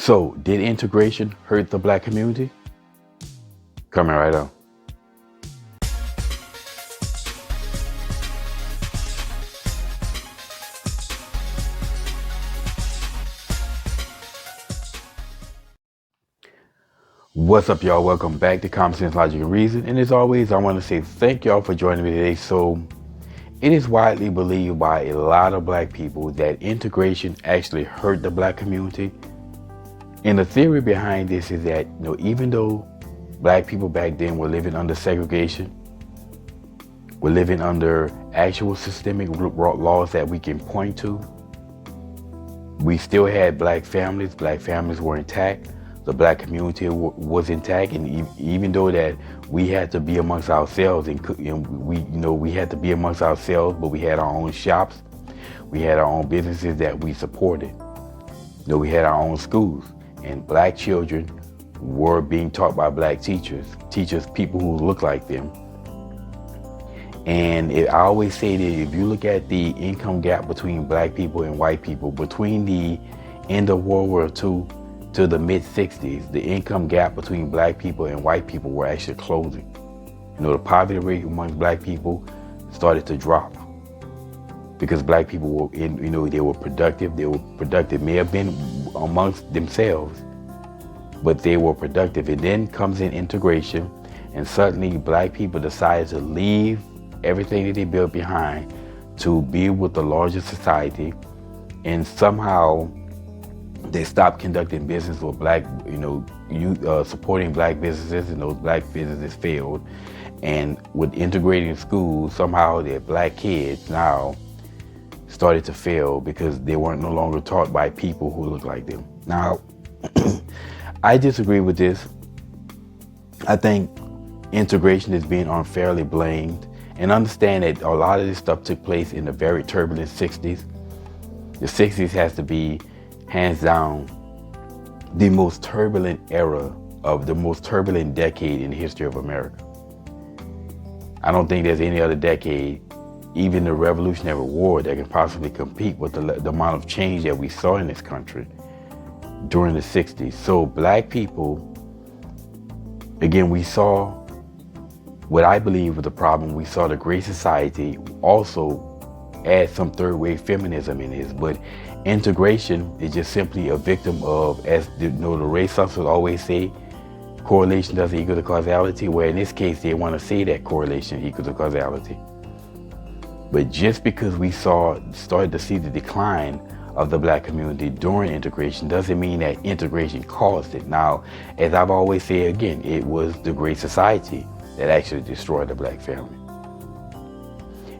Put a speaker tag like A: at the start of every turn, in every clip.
A: So, did integration hurt the black community? Coming right up. What's up, y'all? Welcome back to Common Sense, Logic, and Reason. And as always, I want to say thank y'all for joining me today. So, it is widely believed by a lot of black people that integration actually hurt the black community. And the theory behind this is that, even though black people back then were living under segregation, were living under actual systemic laws that we can point to, we still had black families. Black families were intact. The black community was intact, and even though that we had to be amongst ourselves, and we had to be amongst ourselves, but we had our own shops, we had our own businesses that we supported. We had our own schools, and black children were being taught by black teachers, people who look like them. And I always say that if you look at the income gap between black people and white people, between the end of World War II to the mid-60s, the income gap between black people and white people were actually closing. The poverty rate among black people started to drop because black people were they were productive. They were productive, may have been amongst themselves, but they were productive. And then comes in integration, and suddenly black people decided to leave everything that they built behind to be with the larger society, and somehow they stopped conducting business with black, supporting black businesses, and those black businesses failed. And with integrating schools, somehow their black kids now started to fail because they weren't no longer taught by people who look like them. Now, I disagree with this. I think integration is being unfairly blamed, and understand that a lot of this stuff took place in the very turbulent 60s. The 60s has to be, hands down, the most turbulent era of the most turbulent decade in the history of America. I don't think there's any other decade, even the Revolutionary War, that can possibly compete with the amount of change that we saw in this country during the 60s. So black people, again, we saw what I believe was the problem. We saw the Great Society also add some third-wave feminism in this, but integration is just simply a victim of, as the race scientists always say, correlation doesn't equal to causality, where in this case they want to say that correlation equals to causality. But just because we started to see the decline of the black community during integration doesn't mean that integration caused it. Now, as I've always said, again, it was the Great Society that actually destroyed the black family.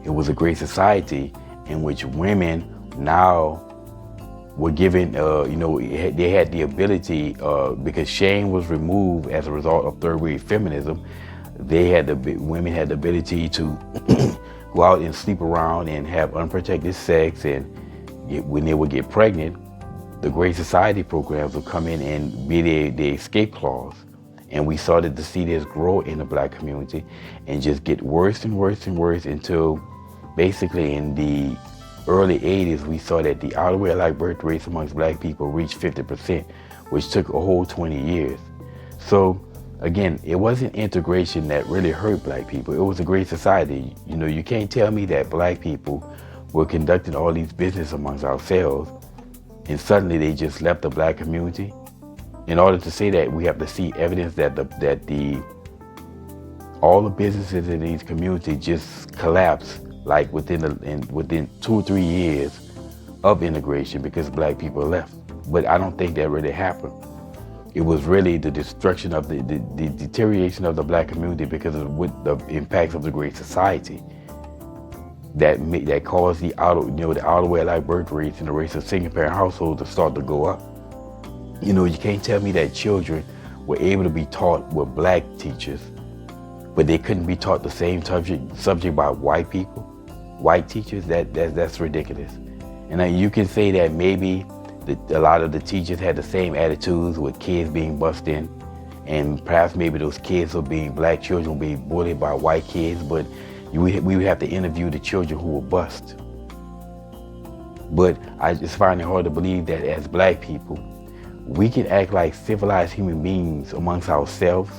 A: It was a Great Society in which women now were given, they had the ability, because shame was removed as a result of third-wave feminism. Women had the ability to go out and sleep around and have unprotected sex, and when they would get pregnant, the Great Society programs would come in and be the escape clause. And we started to see this grow in the black community and just get worse and worse and worse until basically in the early 80s, we saw that the out-of-wedlock birth rates amongst black people reached 50%, which took a whole 20 years. So again, it wasn't integration that really hurt black people. It was a Great Society. You can't tell me that black people were conducting all these business amongst ourselves and suddenly they just left the black community. In order to say that, we have to see evidence that all the businesses in these communities just collapsed, like within 2 or 3 years of integration, because black people left. But I don't think that really happened. It was really the destruction of the deterioration of the black community because of the impacts of the Great Society that caused the out-of-wedlock birth rates and the rates of single-parent households to start to go up. You can't tell me that children were able to be taught with black teachers, but they couldn't be taught the same subject by white people, white teachers. That's ridiculous. And you can say that maybe a lot of the teachers had the same attitudes with kids being bussed in, and perhaps maybe those kids black children were being bullied by white kids, but we would have to interview the children who were bussed. But I just find it hard to believe that as black people, We can act like civilized human beings amongst ourselves,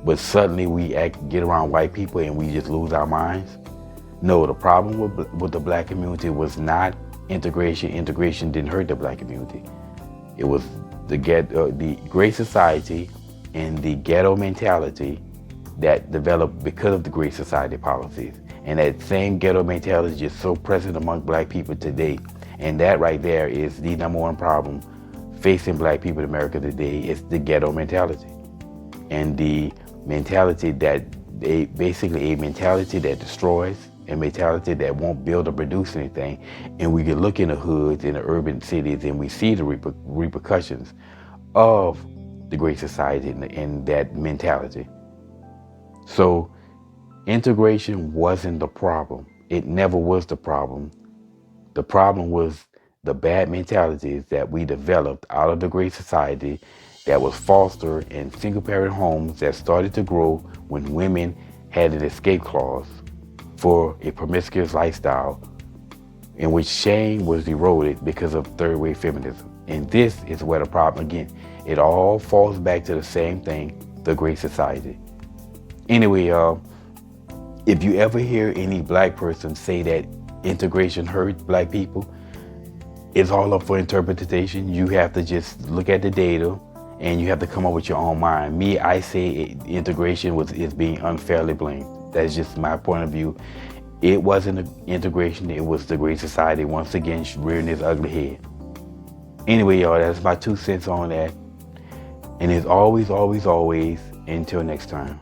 A: but suddenly get around white people and we just lose our minds. No, the problem with the black community was not integration. Integration didn't hurt the black community. It was the Great Society and the ghetto mentality that developed because of the Great Society policies. And that same ghetto mentality is just so present among black people today. And that right there is the number one problem facing black people in America today. Is the ghetto mentality. And the mentality that basically a mentality that destroys, a mentality that won't build or produce anything. And we can look in the hoods, in the urban cities, and we see the repercussions of the Great Society and that mentality. So integration wasn't the problem. It never was the problem. The problem was the bad mentalities that we developed out of the Great Society that was fostered in single-parent homes that started to grow when women had an escape clause for a promiscuous lifestyle in which shame was eroded because of third-wave feminism. And this is where the problem, again, it all falls back to the same thing, the Great Society. Anyway, if you ever hear any black person say that integration hurt black people, it's all up for interpretation. You have to just look at the data and you have to come up with your own mind. Me, I say integration is being unfairly blamed. That's just my point of view. It wasn't integration, it was the Great Society once again rearing its ugly head. Anyway, y'all, that's my 2 cents on that. And as always, always, always, until next time.